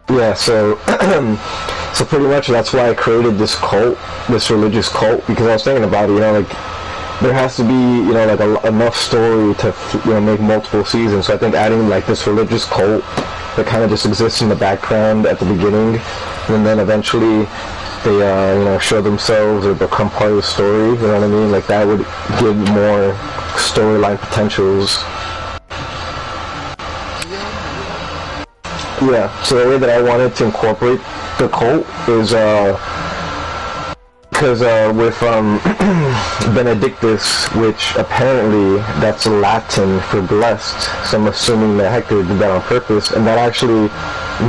Yeah, so so pretty much that's why I created this cult, this religious cult, because I was thinking about it, you know, like there has to be, you know, like enough story to, you know, make multiple seasons. So I think adding like this religious cult that kind of just exists in the background at the beginning, and then eventually they, you know, show themselves or become part of the story. You know what I mean? Like that would give more storyline potentials. Yeah, so the way that I wanted to incorporate the cult is, because with Benedictus, which apparently that's Latin for blessed, so I'm assuming that Hector did that on purpose, and that actually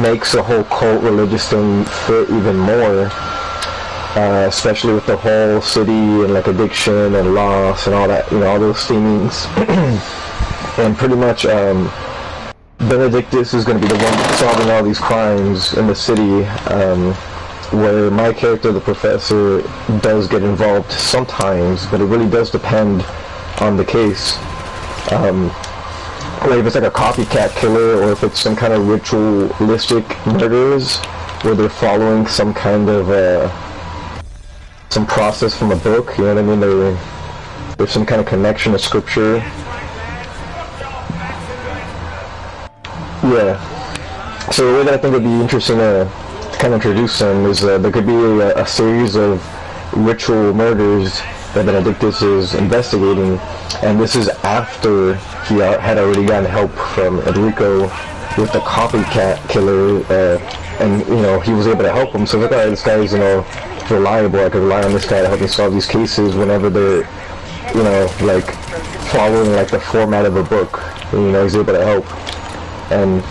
makes the whole cult religious thing fit even more, especially with the whole city and like addiction and loss and all that, you know, all those themings. And pretty much, Benedictus is going to be the one solving all these crimes in the city, where my character, the professor, does get involved sometimes, but it really does depend on the case. Like if it's like a copycat killer, or if it's some kind of ritualistic murders, where they're following some kind of, some process from a book, you know what I mean? There's some kind of connection to scripture. Yeah. So the way that I think would be interesting to kind of introduce them is there could be a series of ritual murders that Benedictus is investigating, and this is after he had already gotten help from Enrico with the copycat killer, and you know, he was able to help him. So look, this guy's, you know, reliable. I could rely on this guy to help me solve these cases whenever they're, you know, like following like the format of a book. And, you know, he's able to help. And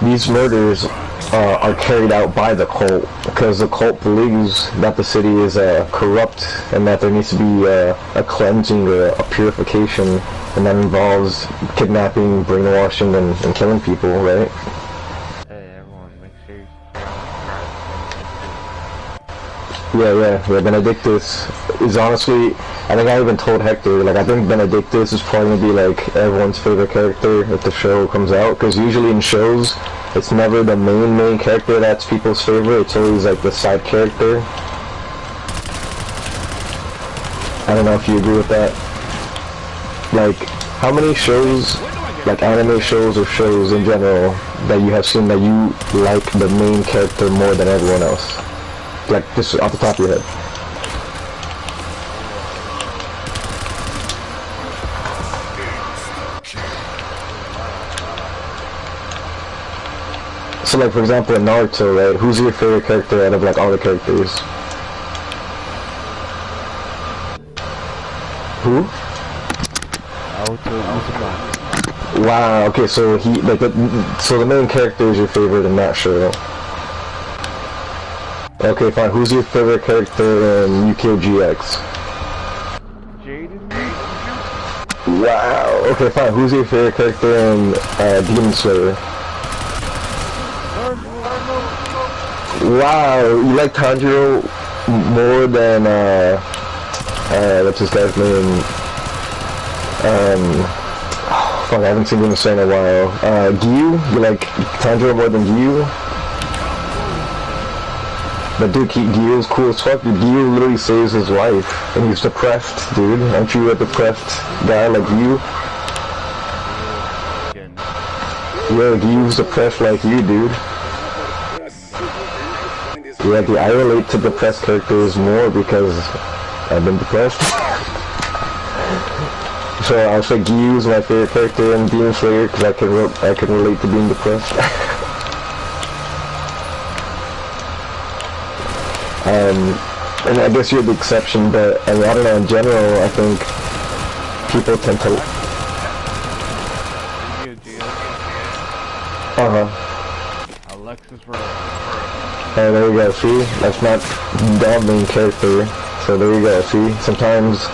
these murders are carried out by the cult, because the cult believes that the city is corrupt and that there needs to be a cleansing or a purification, and that involves kidnapping, brainwashing, and killing people, right? Hey everyone, make sure you Yeah, Benedictus is honestly, I think I even told Hector, like, I think Benedictus is probably going to be, like, everyone's favorite character if the show comes out, because usually in shows, it's never the main character that's people's favorite, it's always, like, the side character. I don't know if you agree with that. Like, how many shows, like anime shows or shows in general, that you have seen that you like the main character more than everyone else? Like, just off the top of your head. So, like, for example, in Naruto, right, who's your favorite character out of, like, all the characters? Who? Wow, okay, so he, like, so the main character is your favorite in that show. Okay, fine. Who's your favorite character in Yu-Gi-Oh! GX? Wow. Okay, fine. Who's your favorite character in Demon Slayer? Wow. You like Tanjiro more than what's this guy's name? Oh, fuck, I haven't seen Demon Slayer in a while. Gyu? You like Tanjiro more than Gyu? But dude, Gyu is cool as fuck. Dude, Gyu literally saves his life, and he's depressed, dude. Aren't you a depressed guy like you? Yeah, Gyu's depressed like you, dude. Yeah, dude, I relate to depressed characters more because I've been depressed. So I'll say Gyu's my favorite character in Demon Slayer because I can relate to being depressed. And I guess you're the exception, but I mean, I don't know, in general, I think people tend to... Alexis Rose. Oh, there you go, see? That's not the main character, so there you go, see? Sometimes,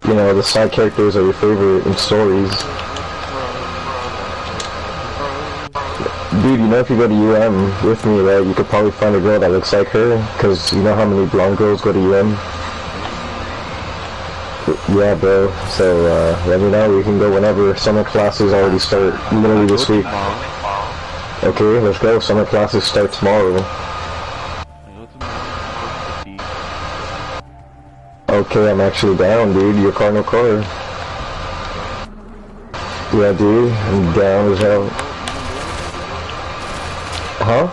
you know, the side characters are your favorite in stories. Dude, you know, if you go to UM with me, right, you could probably find a girl that looks like her, because you know how many blonde girls go to UM? Yeah, bro, so, let me know, we can go whenever. Summer classes already start literally this week. Okay, let's go. Summer classes start tomorrow. Okay, I'm actually down, dude. Your car, no car. Yeah, dude. I'm down as hell. Huh?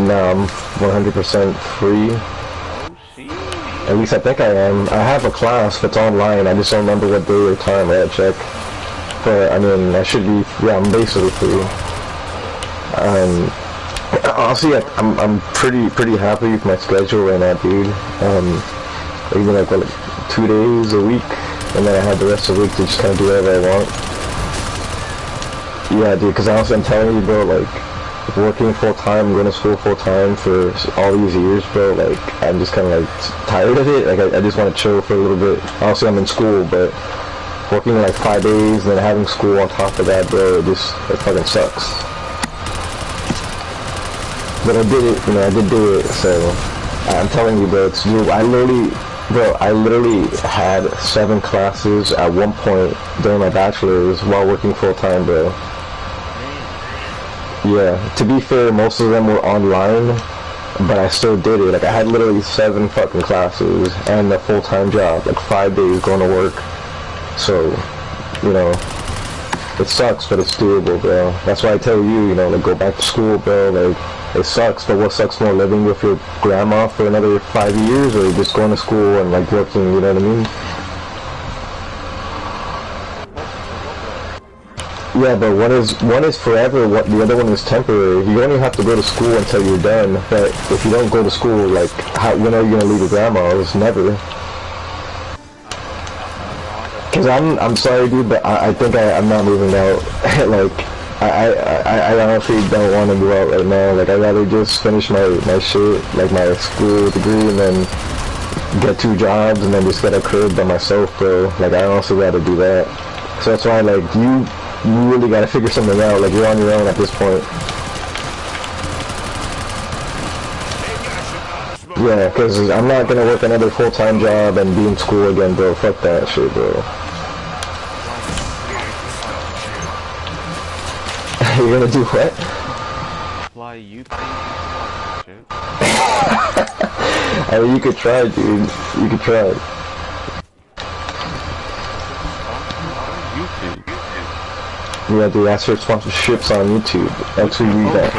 No, I'm 100% free. At least I think I am. I have a class that's online. I just don't remember what day or time. I gotta check. But I mean, I should be. Yeah, I'm basically free. Honestly, I'm pretty happy with my schedule right now, dude. Even like 2 days a week, and then I have the rest of the week to just kind of do whatever I want. Yeah, dude. Because honestly, I'm telling you, bro, like working full time, going to school full time for all these years, bro. Like I'm just kind of like tired of it. Like I just want to chill for a little bit. Honestly, I'm in school, but working like 5 days and then having school on top of that, bro, it fucking sucks. But I did it, you know, I did do it, so I'm telling you, bro, I literally had 7 classes at one point during my bachelor's while working full time, bro. Yeah, to be fair, most of them were online, but I still did it. Like I had literally 7 fucking classes and a full-time job, like 5 days going to work. So, you know, it sucks, but it's doable, bro. That's why I tell you, you know, like go back to school, bro. Like it sucks, but what sucks more, living with your grandma for another 5 years, or just going to school and like working? You know what I mean? Yeah, but one is forever. What the other one is temporary. You only have to go to school until you're done. But if you don't go to school, like when are you gonna leave your grandma's? Never. Cause I'm sorry, dude, but I think I'm not moving out. Like I honestly don't want to move out right now. Like I'd rather just finish my shit, like my school degree, and then get 2 jobs, and then just get a crib by myself, bro. Like I honestly rather do that. So that's why, like, you really gotta figure something out. Like you're on your own at this point. Yeah, cause I'm not gonna work another full-time job and be in school again, bro. Fuck that shit, bro. You're gonna do what? Fly you shit. I mean, you could try, dude. You could try. YouTube. Yeah, dude, ask for sponsorships on YouTube. Actually read that.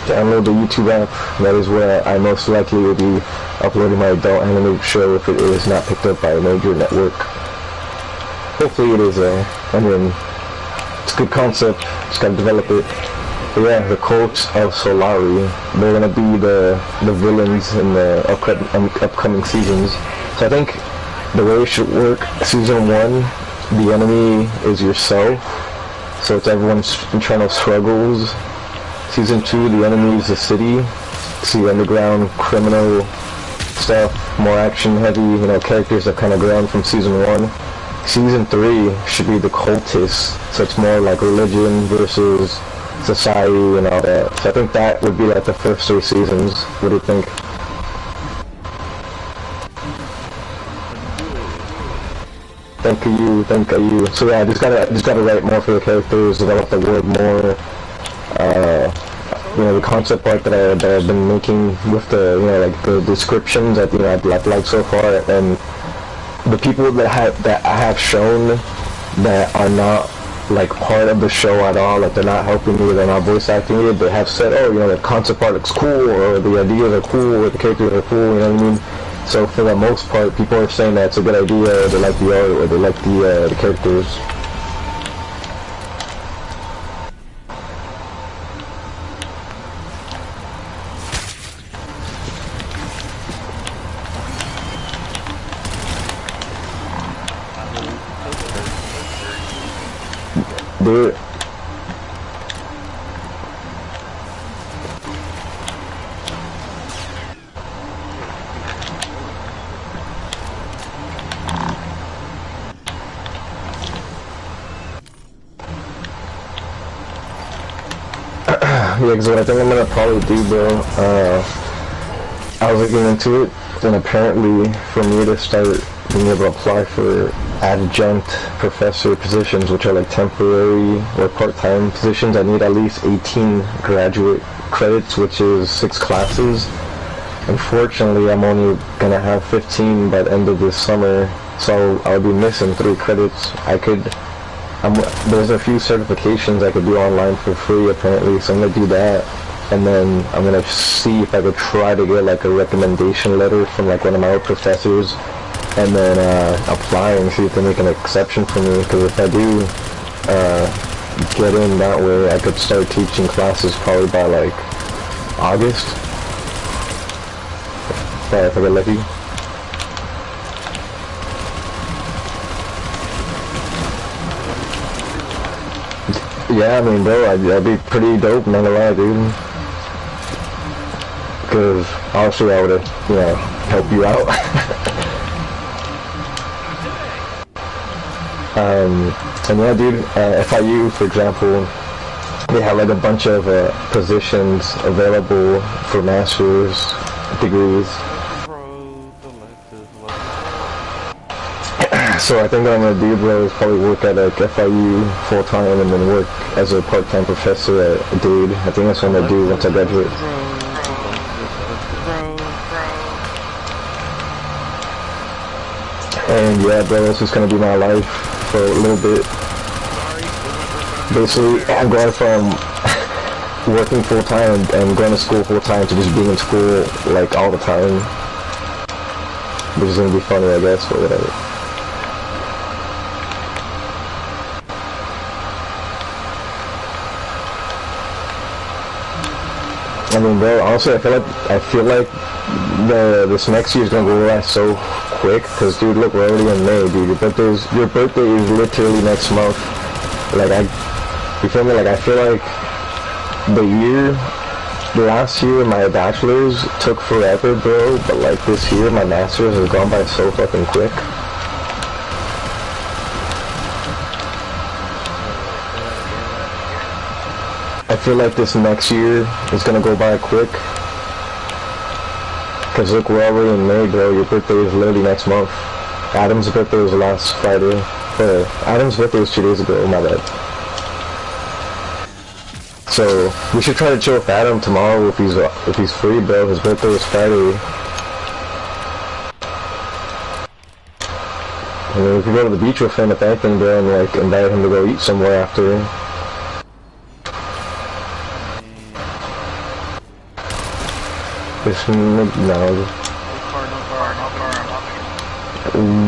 Download the YouTube app. That is where I most likely will be uploading my adult anime show if it is not picked up by a major network. Hopefully it is, I mean, it's a good concept, just gotta develop it. But yeah, the Cult of Solari, they're gonna be the villains in the upcoming seasons. So I think the way it should work, season 1, the enemy is yourself, so it's everyone's internal struggles. Season 2, the enemy is the city, see underground criminal stuff, more action heavy, you know, characters that kind of grown from season 1. Season 3 should be the cultists, so it's more like religion versus society and all that. So I think that would be like the first 3 seasons. What do you think? Thank you. So yeah, just gotta write more for the characters, develop the world more. You know, the concept art that I've been making with the, you know, like the descriptions that, you know, I've liked so far, and the people that I have shown that are not like part of the show at all, like they're not helping me, they're not voice acting it, they have said, oh, you know, the concept art looks cool, or the ideas are cool, or the characters are cool, you know what I mean? So for the most part, people are saying that it's a good idea, or they like the art, or they like the characters. Dude. Yeah, because what I think I'm gonna probably do, bro, I was looking into it, and apparently for me to start being able to apply for adjunct professor positions, which are like temporary or part-time positions. I need at least 18 graduate credits, which is 6 classes. Unfortunately, I'm only gonna have 15 by the end of this summer, so I'll be missing 3 credits. There's a few certifications I could do online for free apparently, so I'm gonna do that, and then I'm gonna see if I could try to get like a recommendation letter from like one of my old professors, and then apply and see if they make an exception for me, because if I do get in that way, I could start teaching classes probably by like August, if I get lucky. Yeah, I mean, bro, that'd be pretty dope, not gonna lie, dude. Because obviously I would have, you know, help you out. And yeah, dude, FIU, for example, they have like a bunch of positions available for master's degrees. So I think what I'm gonna do, bro, is probably work at like FIU full time and then work as a part-time professor at Dade. I think that's what I'm gonna do once I graduate. And yeah, bro, this is gonna be my life for a little bit. Basically, I'm going from working full time and going to school full time to just being in school like all the time, which is gonna be funny, I guess, but whatever. I mean, bro, honestly, I feel like this next year is gonna go by so quick. Cause, dude, look, we're already in May, dude. Your birthday is literally next month. Like, you feel me? Like, I feel like last year, my bachelor's took forever, bro. But like this year, my master's has gone by so fucking quick. I feel like this next year is gonna go by quick. Cause look, we're already in May, bro. Your birthday is literally next month. Adam's birthday was last Friday. Adam's birthday was 2 days ago, my bad. So, we should try to chill with Adam tomorrow if he's free, bro. His birthday was Friday. And then we could go to the beach with him if anything, bro, and like invite him to go eat somewhere after. No.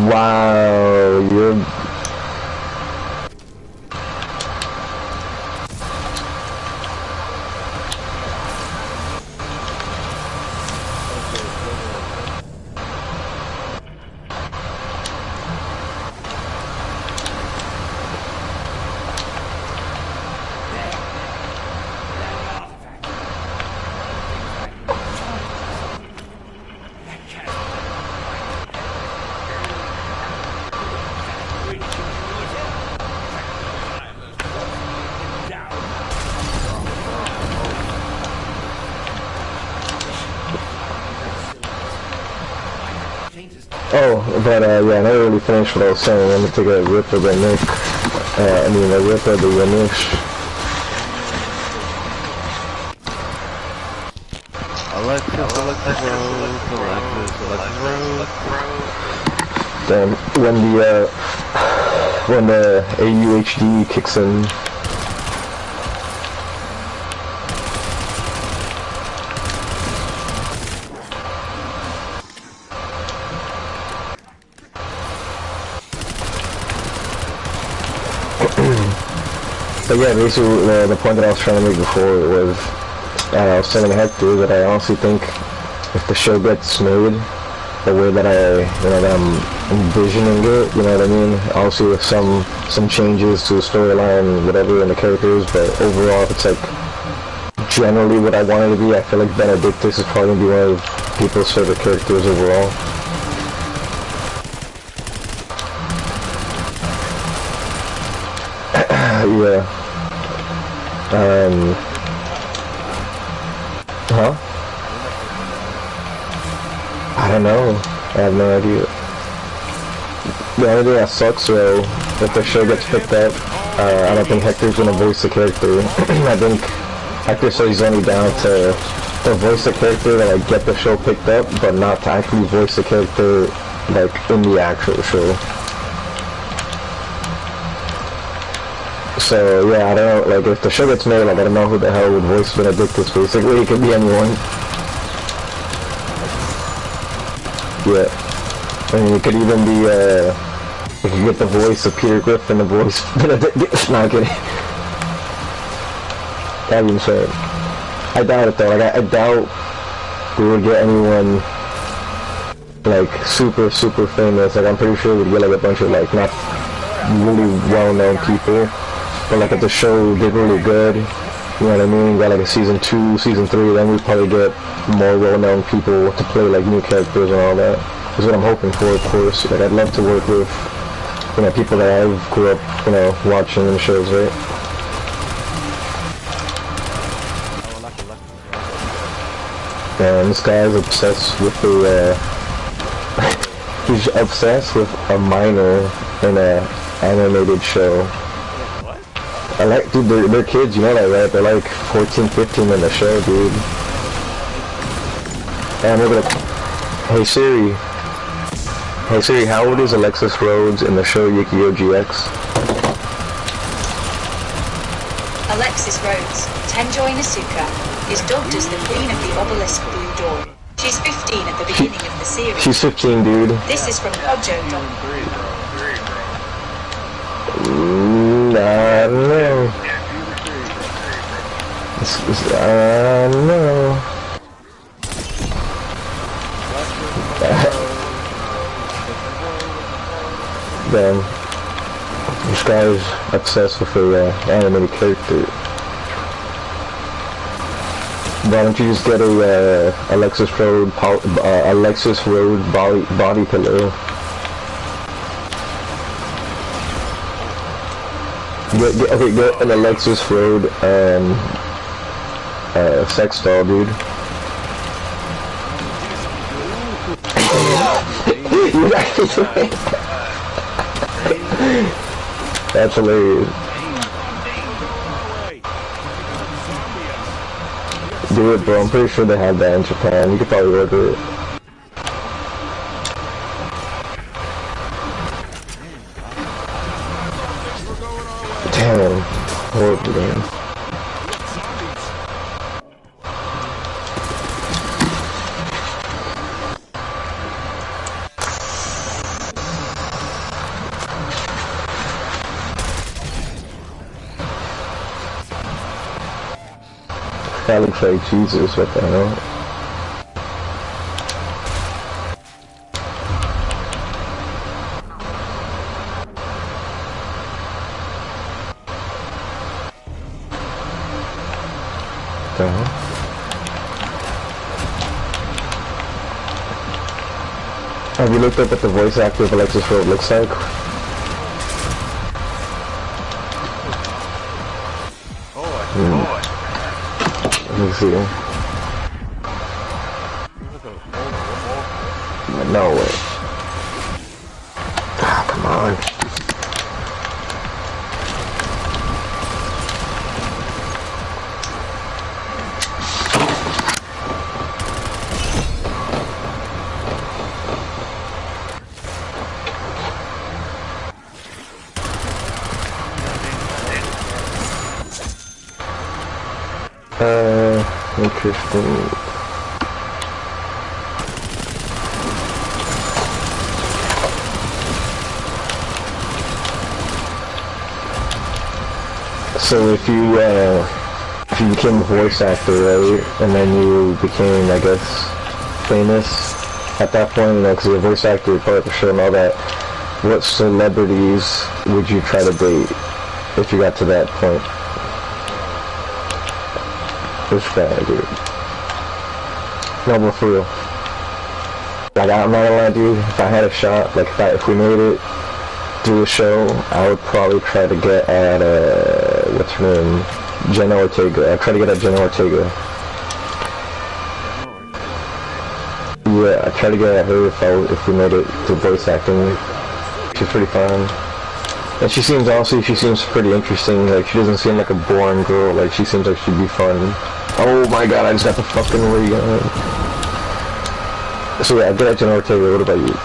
Wow, you're... Oh, but yeah, I never really finished what I was saying. Let me take a rip of the Nick. A rip of the Nish. Alexis Rose. Then when the AUHD kicks in. But yeah, basically the point that I was trying to make before was, I was telling Hector that I honestly think if the show gets made the way that that I'm envisioning it, you know what I mean? Obviously with some changes to the storyline, whatever, and the characters, but overall, if it's like generally what I want it to be, I feel like Benedictus is probably gonna be one of people's favorite characters overall. Yeah. Huh? I don't know. I have no idea. The only thing that sucks though, if the show gets picked up, I don't think Hector's gonna voice the character. I think Hector said he's only down to voice the character to like get the show picked up, but not to actually voice the character like in the actual show. So yeah, I don't know, like if the show gets made, like I don't know who the hell would voice Benedictus basically. It could be anyone. Yeah. I mean, it could even be, if you get the voice of Peter Griffin, the voice Benedictus. Not kidding. That'd be insane. I doubt it though, like I doubt we would get anyone like super famous. Like I'm pretty sure we'd get like a bunch of like not really well-known people, but like if the show did really good, you know what I mean, got like a season 2, season 3, then we'd probably get more well-known people to play like new characters and all that. Is what I'm hoping for, of course. Like I'd love to work with, you know, people that I grew up, you know, watching in shows, right? And this guy is obsessed with the, he's obsessed with a minor in a animated show. What? I like, dude, they're kids, you know that, right? They're like 14, 15 in the show, dude. And we're gonna, hey Siri. Hey Siri, how old is Alexis Rhodes in the show Yu-Gi-Oh! GX? Alexis Rhodes, Tenjo Inosuka, is dubbed as the Queen of the Obelisk Blue Dawn. She's 15 at the beginning of the series. She's 15, dude. This is from Kojo.com. I don't know. I don't know. Damn. This guy's obsessed with her animated character. Why don't you just get a Alexis Rhodes body pillow? Get an Alexis Rhodes sex doll, dude. You actually. That's hilarious. Do it, bro. I'm pretty sure they have that in Japan. You could probably order it. Damn. Horrible, man. That looks like yetZzz, what the hell? What the hell? Have you looked up what the voice actor of Alexis Rhodes looks like? Let me see. No way. Ah, come on. Interesting. So if you became a voice actor, right, and then you became, I guess, famous at that point, you know, because you're a voice actor, you're part of the show and all that, what celebrities would you try to date if you got to that point? This guy, dude. No, but for real. Like, I'm not gonna lie, dude, if I had a shot, like, if we made it through the show, I would probably try to get at, what's her name? Jenna Ortega. I'd try to get at Jenna Ortega. Yeah, I'd try to get at her if we made it to voice acting. She's pretty fun. And she seems, honestly, she seems pretty interesting. Like, she doesn't seem like a boring girl. Like, she seems like she'd be fun. Oh my god, I just got the fucking rig on. So yeah, get at Jenna Ortega. What about you?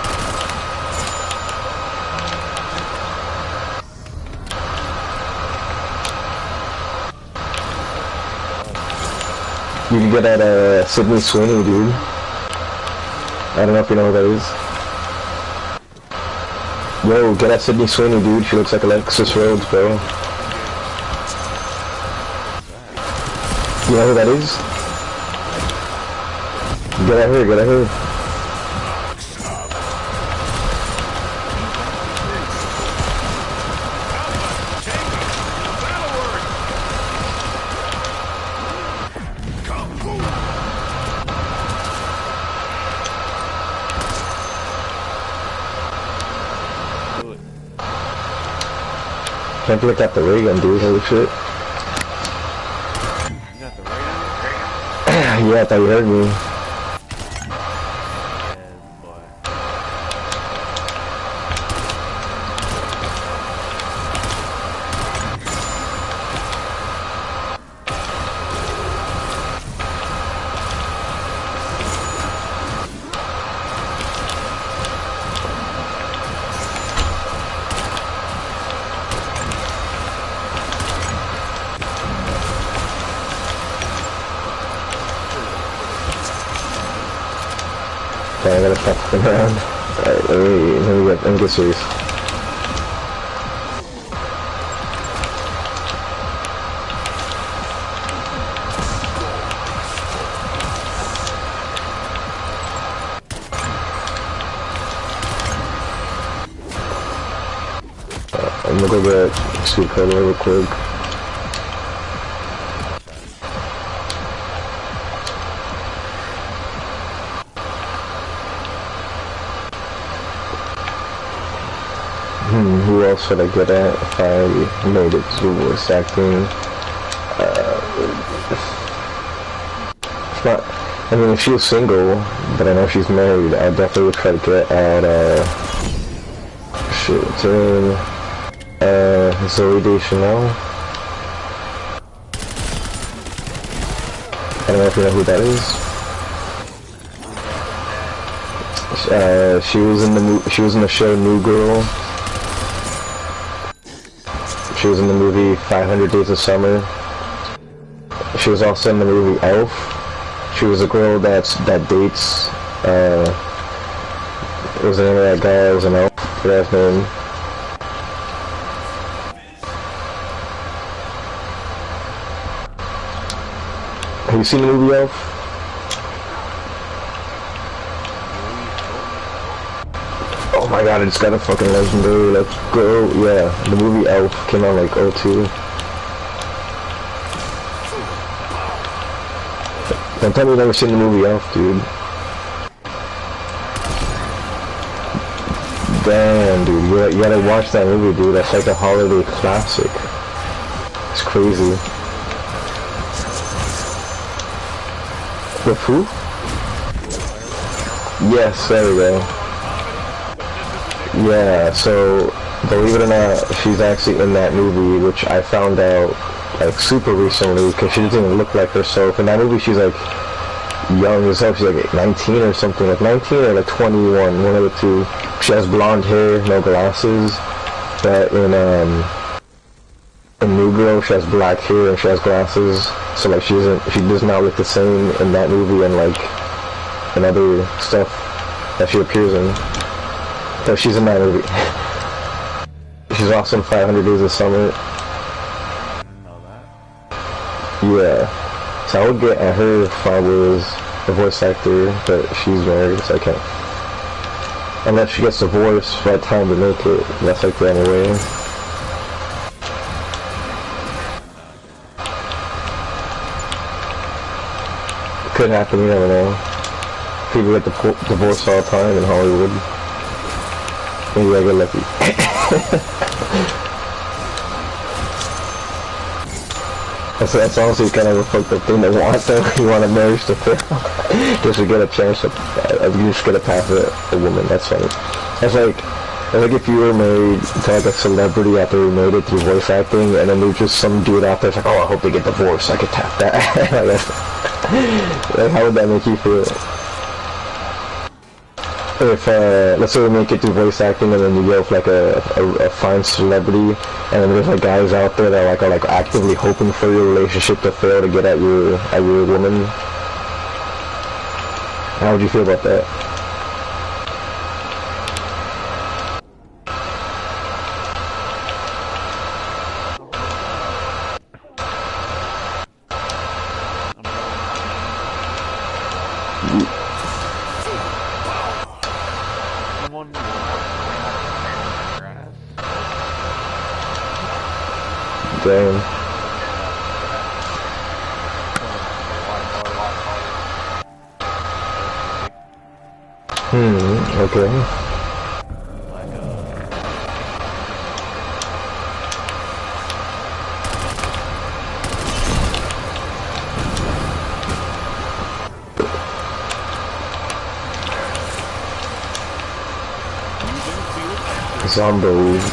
You can get at Sydney Sweeney, dude. I don't know if you know who that is. Yo, get at Sydney Sweeney, dude. She looks like Alexis Rhodes, bro. You know who that is? Get at her, get at her. Can't look at the ray gun, dude. Holy shit. You got the ray gun? Yeah, I thought you heard me. Okay, I gotta stop fucking around. Alright, let me get serious. I'm gonna go get Sweet Cola real quick. Who else would I get at if I made it to voice acting? It's not, I mean, if she was single, but I know she's married, I definitely would try to get at, shit, what's her name? Zoe Deschanel. I don't know if you know who that is. She was in the show New Girl. She was in the movie 500 Days of Summer. She was also in the movie Elf. She was a girl that dates, what was the name of that guy? It was an elf. Forgot his name. Have you seen the movie Elf? Oh my god, I just got a fucking legendary, let's go. Yeah, the movie Elf came out like '02. Don't tell me you've never seen the movie Elf, dude. Damn, dude, you gotta watch that movie, dude. That's like a holiday classic. It's crazy. With who? Yes, there we go. Yeah, so believe it or not, she's actually in that movie, which I found out like super recently because she doesn't even look like herself. In that movie, she's like young as hell. She's like 19 or something, like 19 or like 21, one of the two. She has blonde hair, no glasses. But in New Girl, she has black hair and she has glasses. So like she does not look the same in that movie and like in other stuff that she appears in. So she's in that movie. She's also in 500 Days of Summer. Yeah. So I would get at her if I was a voice actor, but she's married, so I can't. Unless she gets divorced by the time to make it. That's like the only way. Could happen, you never know. People get divorced all the time in Hollywood. Maybe I get lucky. That's honestly kind of a fucked up thing to want though. You want a marriage to fail. Just to get a chance to, you just get a pass at a woman. That's funny. That's like, Like if you were married to like a celebrity after you made it through voice acting, and then there's just some dude out there like, oh, I hope they get divorced, I could tap that. Like, how would that make you feel? If, let's say we make it through voice acting and then you go with like a fine celebrity, and then there's like guys out there that are actively hoping for your relationship to fail to get at your woman. How would you feel about that? Damn. Okay. Zombies.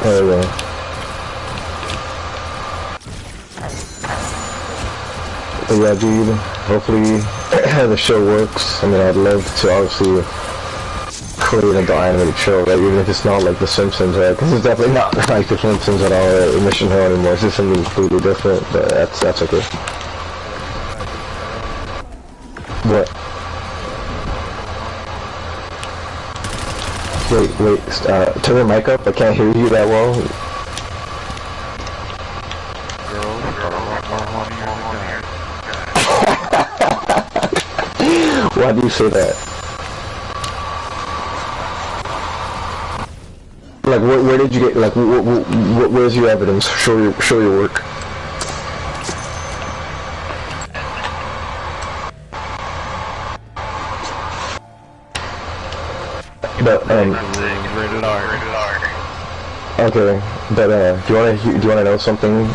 Oh yeah. But yeah, dude, hopefully the show works. I mean, I'd love to obviously create an animated show, right? Even if it's not like The Simpsons, right? Because it's definitely not like The Simpsons at all, right? Mission Hill anymore. It's just something completely different, but that's okay. What? Wait, turn your mic up. I can't hear you that well. Why do you say that? Like, where did you get? Like, where's your evidence? Show your work. But rated R. Okay, but do you wanna know something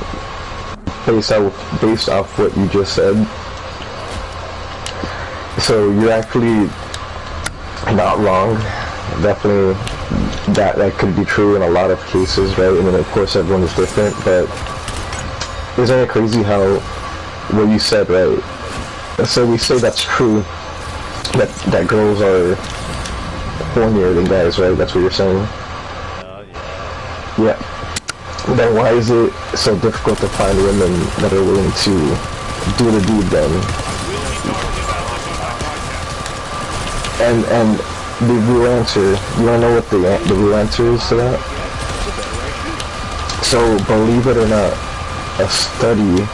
based off what you just said? So you're actually not wrong. Definitely, that could be true in a lot of cases, right? I mean, of course, everyone is different, but isn't it crazy how what you said, right? So we say that's true, that girls are hornier than guys, right? That's what you're saying. Yeah. Then why is it so difficult to find women that are willing to do the deed then? And the real answer, you wanna know what the real answer is to that? So believe it or not, a study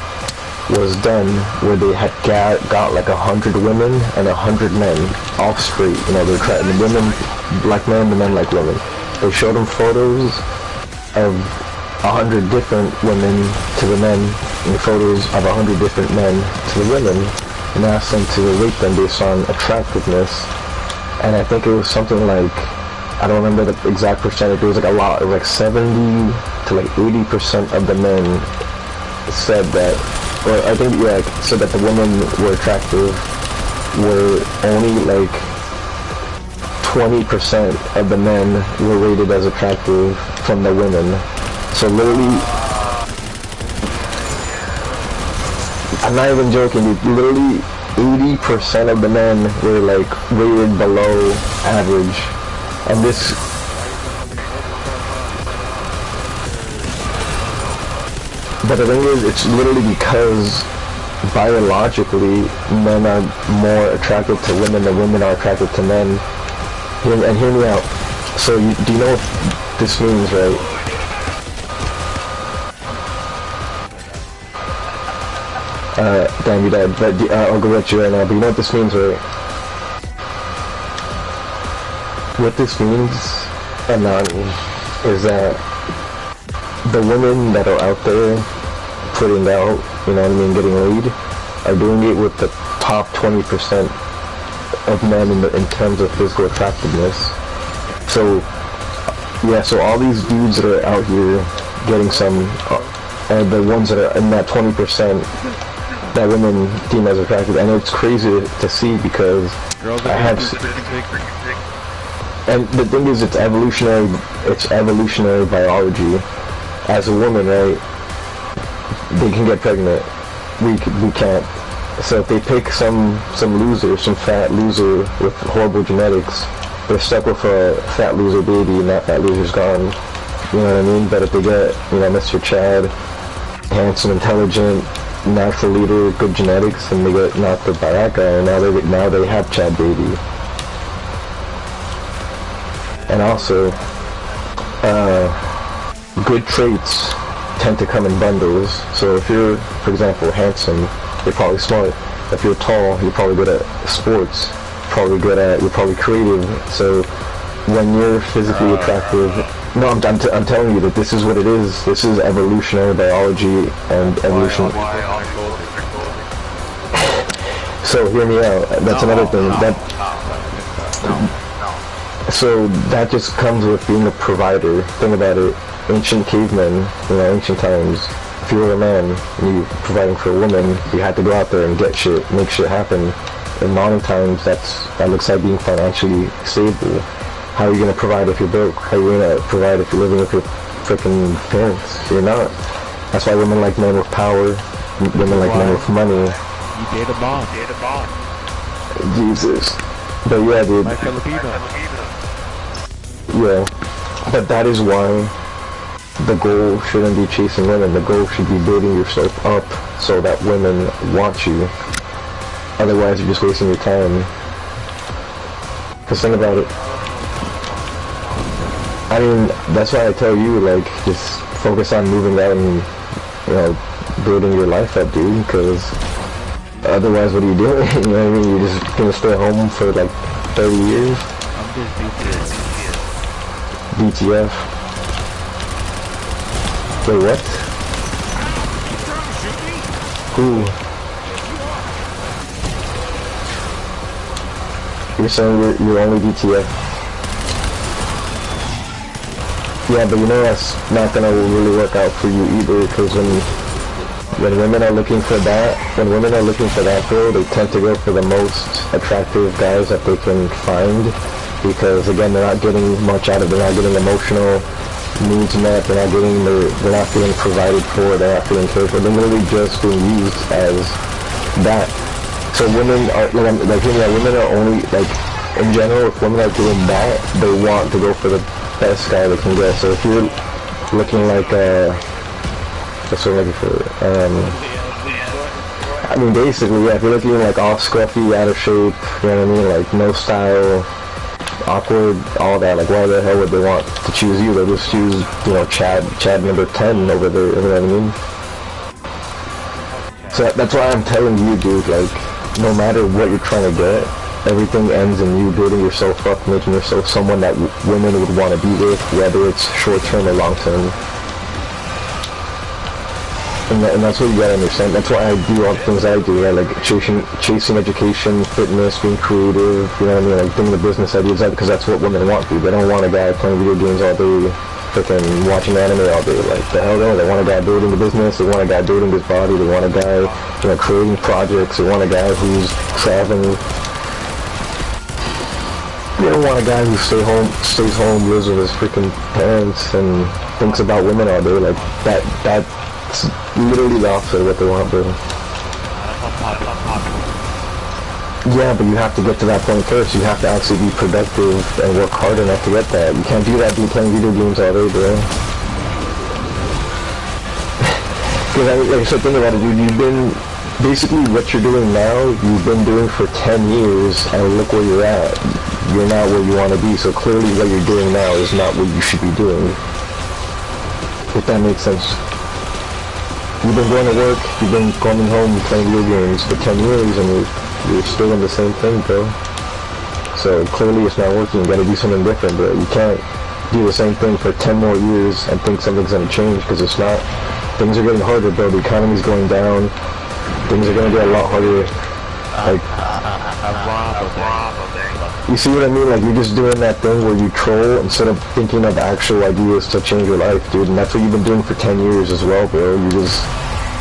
was done where they had got like 100 women and 100 men, all straight. You know, they're trying, the women like men, the men like women. They showed them photos of 100 different women to the men and photos of 100 different men to the women, and asked them to rate them based on attractiveness. And I think it was something like, I don't remember the exact percentage, it was like a lot, it was like 70 to like 80% of the men said that, or I think, yeah, said that the women were attractive, were only like 20% of the men were rated as attractive from the women. So literally, I'm not even joking, dude, literally 80% of the men were like rated below average. And this, but the thing is, it's literally because biologically men are more attracted to women than women are attracted to men. And hear me out. So do you know what this means, right? Damn, you died, but I'll go at you right now, but you know what this means, right? What this means, Anani, is that the women that are out there putting out, you know what I mean, getting laid, are doing it with the top 20% of men in terms of physical attractiveness. So, yeah, so all these dudes that are out here getting some and the ones that are in that 20% that women deem as attractive, and it's crazy to see because I have. And the thing is, it's evolutionary biology. As a woman, right, they can get pregnant. We can't. So if they pick some loser, some fat loser with horrible genetics, they're stuck with a fat loser baby, and that fat loser's gone. You know what I mean? But if they get, Mr. Chad, handsome, intelligent, natural leader, good genetics, and they get knocked up by that guy, and now they have Chad baby. And also, good traits tend to come in bundles. So if you're, for example, handsome, you're probably smart. If you're tall, you're probably good at sports. You're probably creative. So when you're physically attractive, no, I'm telling you that this is what it is. This is evolutionary biology and evolution. So hear me out. That's another thing. So that just comes with being a provider. Think about it. Ancient cavemen, ancient times, if you were a man and you providing for a woman, you had to go out there and get shit, make shit happen. In modern times, that looks like being financially stable. How are you going to provide if you're broke? How are you going to provide if you're living with your freaking parents? You're not. That's why women like men with power, women like men with money. You date a bomb. Jesus. But yeah, dude. My Filipino. Yeah. But that is why the goal shouldn't be chasing women. The goal should be building yourself up so that women want you. Otherwise, you're just wasting your time. Just think about it. I mean, that's why I tell you, like, just focus on moving out and, building your life up, dude, because otherwise, what are you doing? You know what I mean? You're just gonna stay home for, like, 30 years? I'm just DTF. Wait, what? Who? You're saying you're only DTF? Yeah, but that's not gonna really work out for you either, because when women are looking for that, girl, they tend to go for the most attractive guys that they can find, because again, they're not getting much out of it. They're not getting emotional needs met. They're not feeling provided for. They're not feeling cared for. They're literally just being used as that. So women are women are only, like, in general, if women are doing that, they want to go for the best guy they can get. So if you're looking like what's what I'm looking for? I mean, basically, yeah, if you're looking like all scruffy, out of shape, you know what I mean, like no style, awkward, all that, like why the hell would they want to choose you? They'll just choose, Chad number 10 over there, you know what I mean? So that's why I'm telling you, dude, like, no matter what you're trying to get, everything ends in you building yourself up, making yourself someone that women would want to be with, whether it's short-term or long-term. And that's what you gotta understand. That's why I do all the things I do, right? Like chasing education, fitness, being creative, you know what I mean? Like doing the business ideas, because that's what women want, dude. They don't want a guy playing video games all day, freaking watching anime all day. Like, the hell no. They want a guy building the business, they want a guy building his body, they want a guy, creating projects, they want a guy who's traveling. They don't want a guy who stays home, lives with his freaking parents, and thinks about women all day. Like, that's literally the opposite of what they want, bro. Yeah, but you have to get to that point first. You have to actually be productive and work hard enough to get that. You can't do that by playing video games all day, bro. Because like I said, think about it, dude. You've been, basically what you're doing now, you've been doing for 10 years, and look where you're at. You're not where you want to be, so clearly what you're doing now is not what you should be doing. If that makes sense. You've been going to work, you've been coming home playing video games for 10 years, and you're still in the same thing, bro. So clearly it's not working. You gotta do something different, bro. You can't do the same thing for 10 more years and think something's gonna change, because it's not. Things are getting harder, bro. The economy's going down. Things are gonna get a lot harder. Like, You see what I mean? Like, you're just doing that thing where you troll instead of thinking of actual ideas to change your life, dude. And that's what you've been doing for 10 years as well, bro.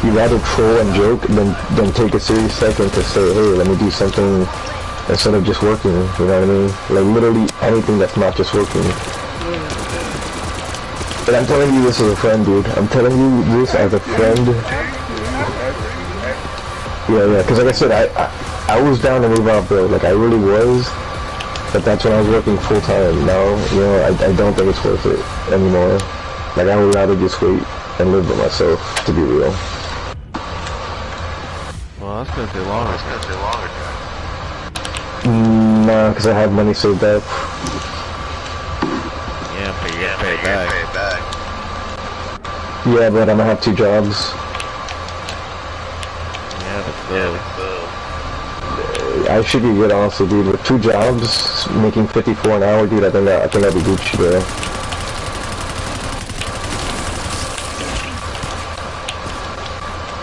You rather troll and joke than take a serious second to say, hey, let me do something instead of just working, you know what I mean? Like, literally anything that's not just working. And I'm telling you this as a friend, dude. I'm telling you this as a friend. Yeah, because like I said, I was down to move out, bro. Like, I really was. But that's when I was working full-time. Now, you know, I don't think it's worth it anymore. Like, I would rather just wait and live with myself, to be real. Well, that's gonna take longer. Nah, because I have money saved up. Yeah, but you get paid back. Yeah, but I'm gonna have 2 jobs. Yeah, but still. I should be good, honestly, dude. With 2 jobs, making 54 an hour, dude, I think that'd be Gucci, bro.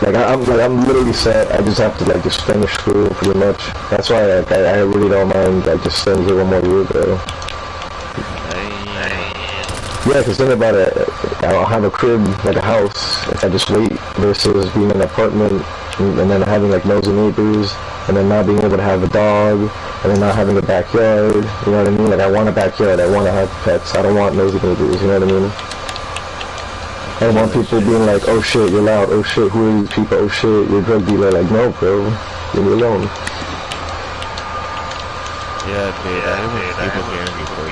Like, I'm literally set. I just have to, like, just finish school, pretty much. That's why, like, I really don't mind, like, just staying here 1 more year, bro. Yeah, because think about it, I'll have a crib, like a house, if I just wait, versus being in an apartment, and then having, like, nosy neighbors, and then not being able to have a dog, and then not having a backyard, you know what I mean? Like, I want a backyard, I want to have pets, I don't want nosy neighbors, you know what I mean? I don't want people being like, oh shit, you're loud, oh shit, who are these people, oh shit, you're a drug dealer. Like, no, bro, leave me alone. Yeah, dude, I hate when people hearing me for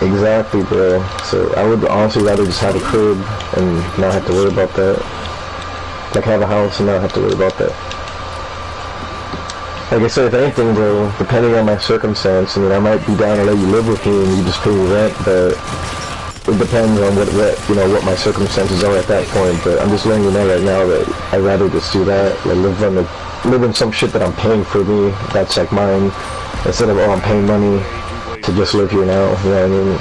Exactly, bro. So I would honestly rather just have a crib and not have to worry about that. Like, have a house and not have to worry about that. Like I said, if anything, bro, depending on my circumstance, I mean, I might be down to let you live with me and you just pay me rent, but it depends on what my circumstances are at that point. But I'm just letting you know right now that I'd rather just do that, like live in some shit that I'm paying for me, that's like mine, instead of, oh, I'm paying money to just live here now, you know what I mean?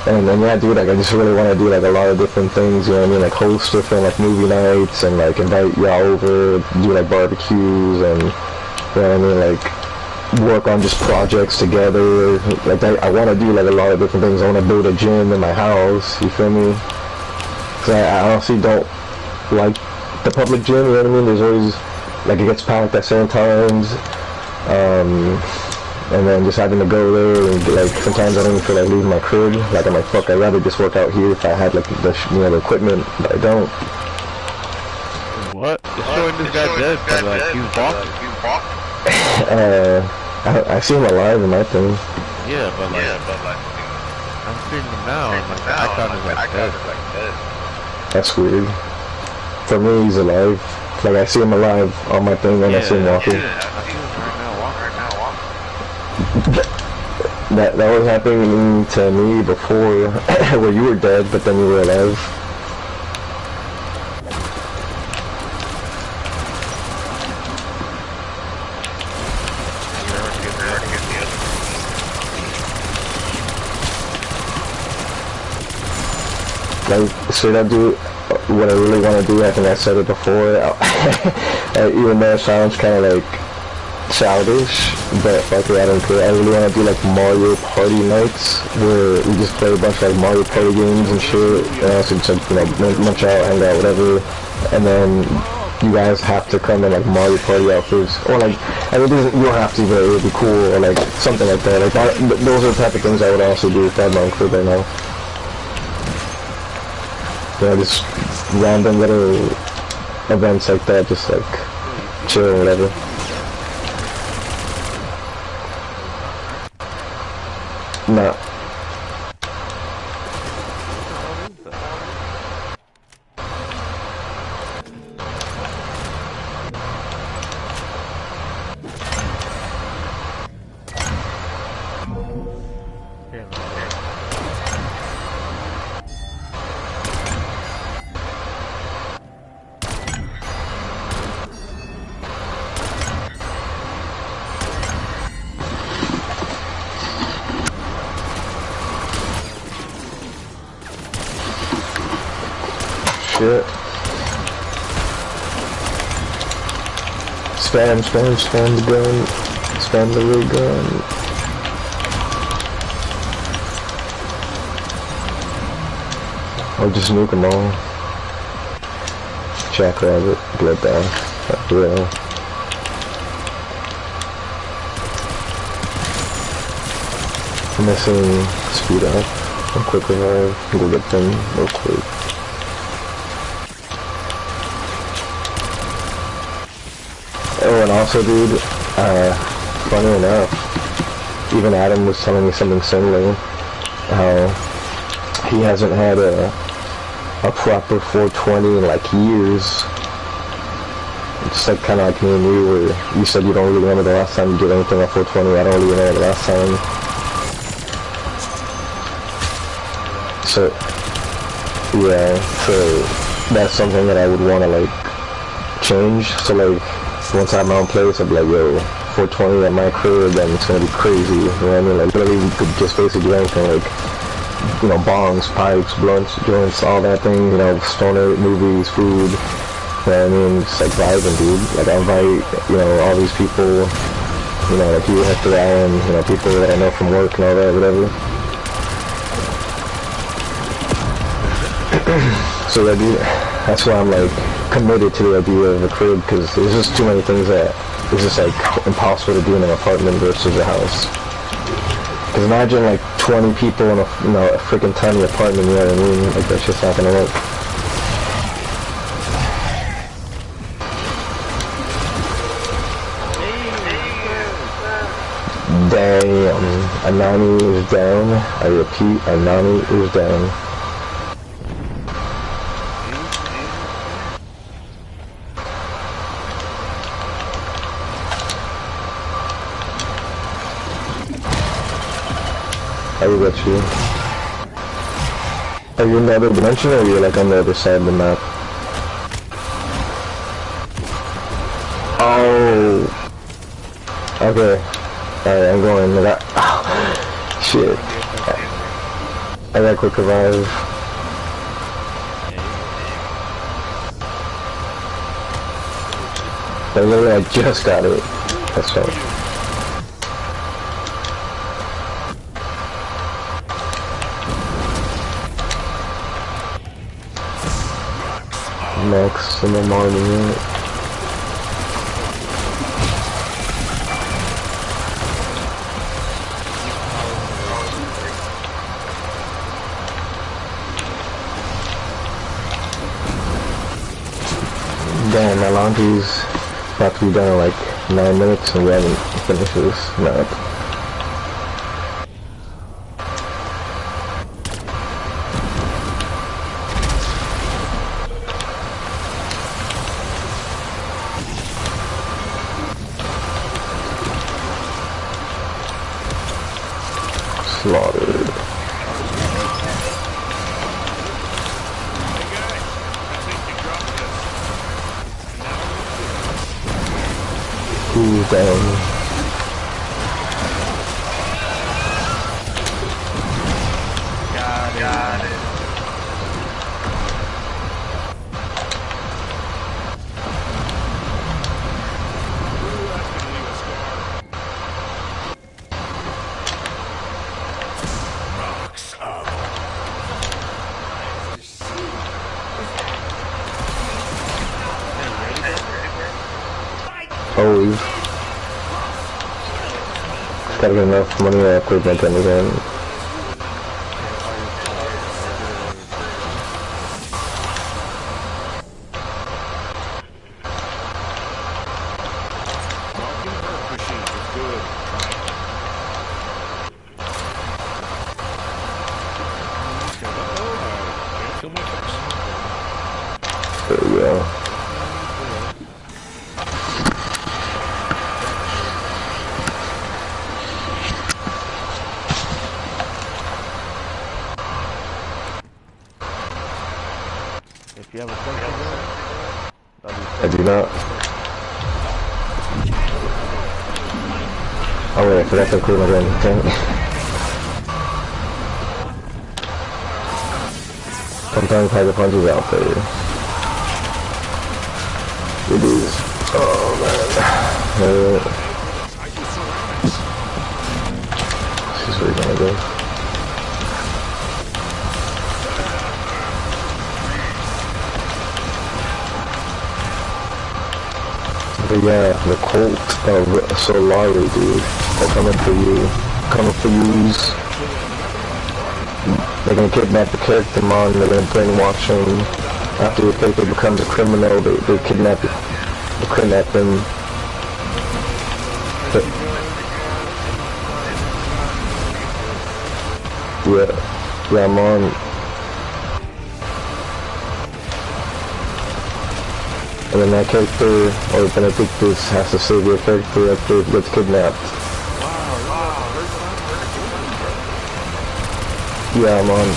And yeah, dude, like, I just really want to do, like, a lot of different things, you know what I mean? Like, host different, like, movie nights, and, like, invite y'all over, do, like, barbecues, and, you know what I mean? Like, work on just projects together. Like, I want to do, like, a lot of different things. I want to build a gym in my house, you feel me? Because I honestly don't like the public gym, you know what I mean? There's always, like, it gets packed at certain times, and then just having to go there, and, like, sometimes I don't even feel like leaving my crib. Like, I'm like, fuck, I'd rather just work out here if I had, like, the equipment, but I don't. What? Just showing this guy dead, but, like, he's walking. I see him alive in my thing. Yeah, but, like, I'm seeing him now, and, like, the icon is, like, dead. That's weird. For me, he's alive. Like, I see him alive on my thing, and I see him walking. That was happening to me before, where you were dead, but then you were alive. Like, straight up, dude, what I really want to do, I think I said it before, even though it sounds kind of like childish, but fuck it, I don't care. I really want to do, like, Mario Party nights, where we just play a bunch of, like, Mario Party games and shit, and also just, like, you know, munch out, hang out, whatever, and then you guys have to come in, like, Mario Party outfits, or, like, I mean, you don't have to, but it would be cool, or, like, something like that. Like, those are the type of things I would also do if I had my own crib right now. You know, just random little events like that, just, like, chill or whatever. No. shit. Spam the gun. Spam the ray gun. Or just nuke them all. Jackrabbit, bloodbath, that's real. Missing speed up, and quick revive, go get them real quick. Oh, and also, dude, funny enough, even Adam was telling me something similar, how he hasn't had a proper 420 in like years. It's like kind of like me and you, where you said you don't really remember the last time you did anything on 420. I don't really remember the last time. So, yeah, so that's something that I would want to like change. So like, once I have my own place, I'd be like, yo, 420 at my crib, then it's gonna be crazy. You know what I mean? Like, literally, we could just basically do anything, like, you know, bongs, pipes, blunts, joints, all that thing, you know, stoner, movies, food, you know what I mean? Just like vibing, dude. Like, I invite, you know, all these people, you know, like you, Hector, Allen, you know, people that I know from work and all that, whatever. So that, dude, that's why I'm like committed to the idea of a crib, because there's just too many things that it's just like impossible to do in an apartment versus a house. Because imagine like 20 people in a, you know, a freaking tiny apartment, you know what I mean? Like, that's just not gonna work. Damn, Anani is down. I repeat, Anani is down. I will get you. Are you in the other dimension, or are you like on the other side of the map? Oh. Okay. Alright, I'm going. Oh, shit. I got quick revive. I literally, I just got it. That's fine. Next, and then morning. Damn, my laundry's about to be done in like 9 minutes and we haven't finished this map. Slaughtered. Who's down? Got it. Always. Gotta get enough money or equipment and again. There we go. If you have a question, I do not. Oh wait, I forgot to include my gun. Dang it. Sometimes hydro punches out there. It is. Oh man. This is where we're gonna go. But yeah, the cult of Solari, dude. They're coming for you. Coming for yous. They're gonna kidnap the character Mon, they're gonna brainwash him. After the character becomes a criminal, they kidnap him. But, yeah, Mon. And then that character, or Benedictus, has to save your character after it gets kidnapped. Yeah, Mon.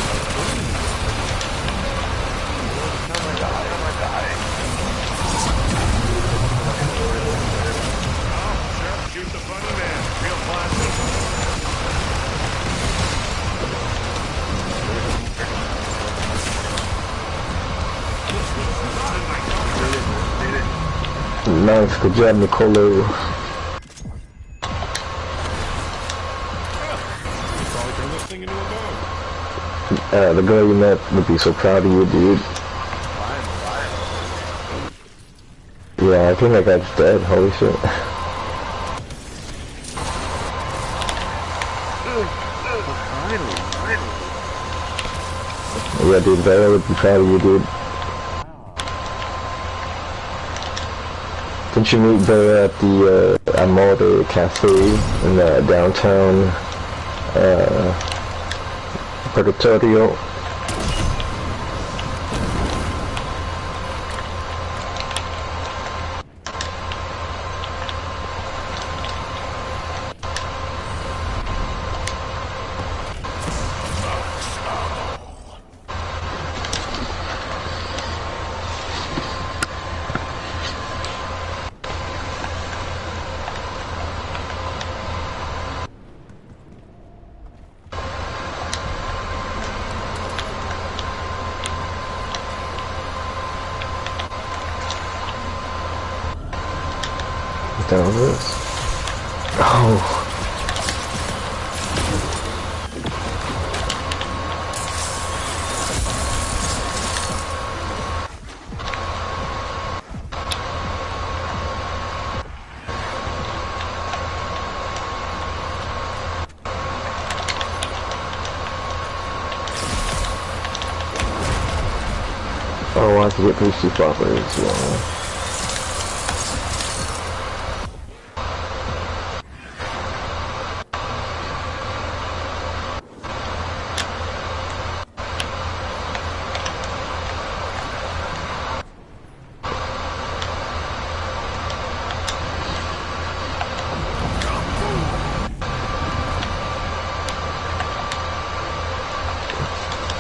Nice, good job, Nicolo. The girl you met would be so proud of you, dude. Yeah, I think that guy's dead, holy shit. Yeah, dude, Vera would be proud of you, dude. Didn't you meet Vera at the Amore Cafe in the downtown Purgatorio? Down this. Oh. Oh, I have to get pastry floppers, yeah.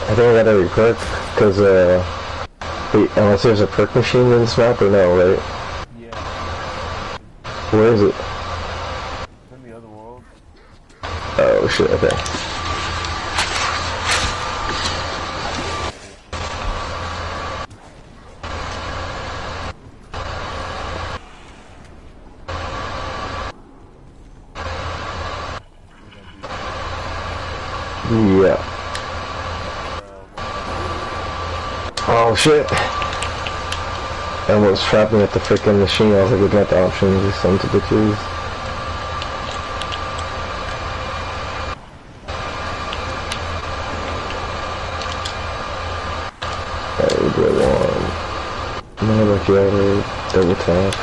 I think I gotta re-perk, because, unless there's a perk machine in this map, or no, right? Yeah. Where is it? It's in the other world. Oh shit, okay. Yeah. Oh shit! I almost trapped me at the freaking machine. I was like looking at the options, these sons of bitches. Alright, we do one. Another backyard, double tap.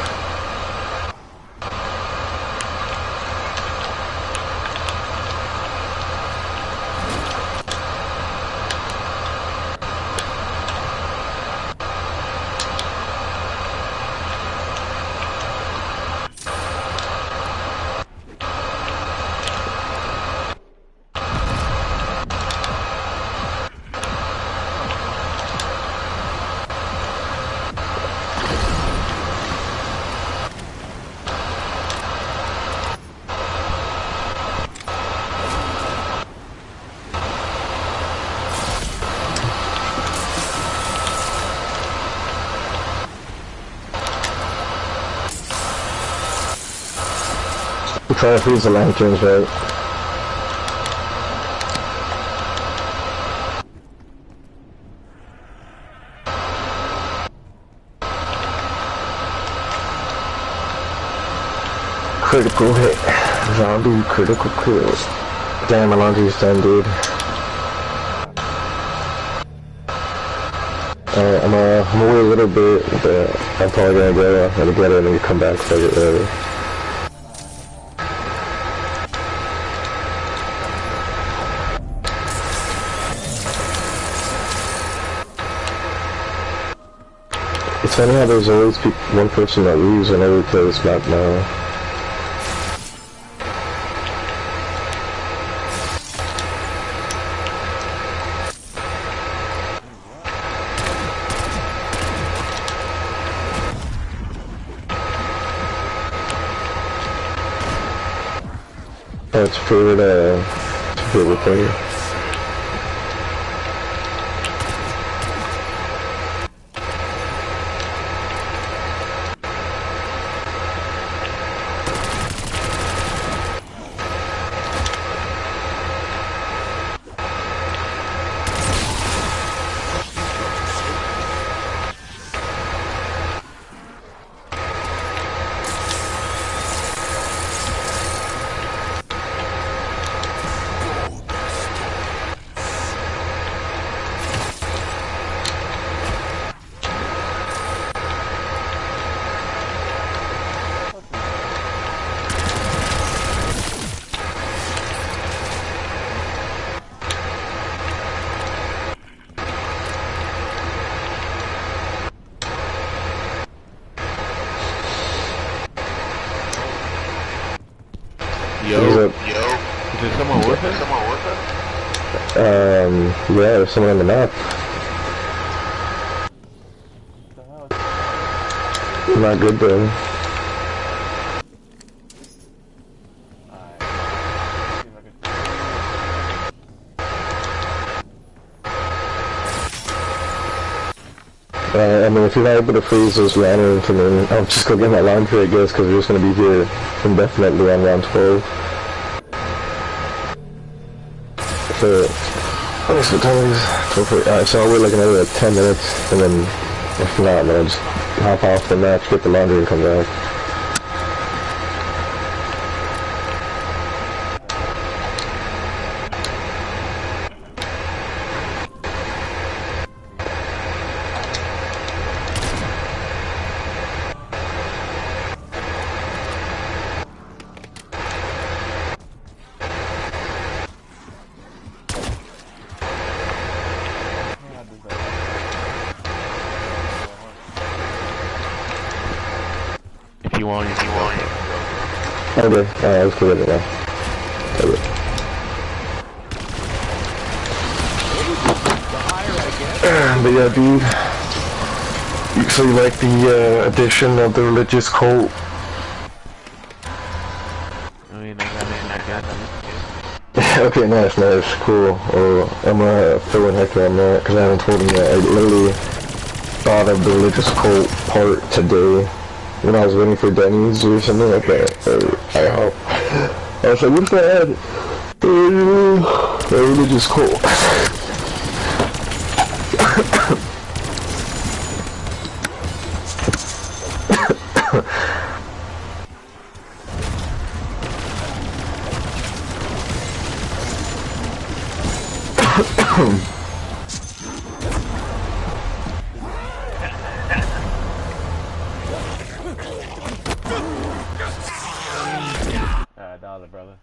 We're trying to freeze the lanterns, right? Critical hit. Zombie critical kill. Damn, my laundry's done, dude. Alright, I'm gonna wait a little bit, but I'm probably gonna go to get it and then come back for it early. It's funny how there's always one person that leaves whenever we play this map now. Oh, it's favorite player. Yo. Is there someone with us? Yeah, there's someone on the map. Not good though. I mean, if you're not able to freeze those lanterns, I mean, I'll just go get my laundry, I guess, because we're just going to be here indefinitely on round 12. So, I guess what time is it? Alright, so I'll wait like another 10 minutes, and then, if not, then I'll just hop off the match, get the laundry, and come back. If you want. Okay, let's go get it now. Okay. But yeah, dude. So you like the addition of the religious cult? I mean, I got it. Okay, nice, cool. I'm gonna throw in Hector on that, because I haven't told him yet. I literally thought of the religious cult part today, when I was waiting for Denny's or something like that. I was like, what if I had a religious cult? $1, brother.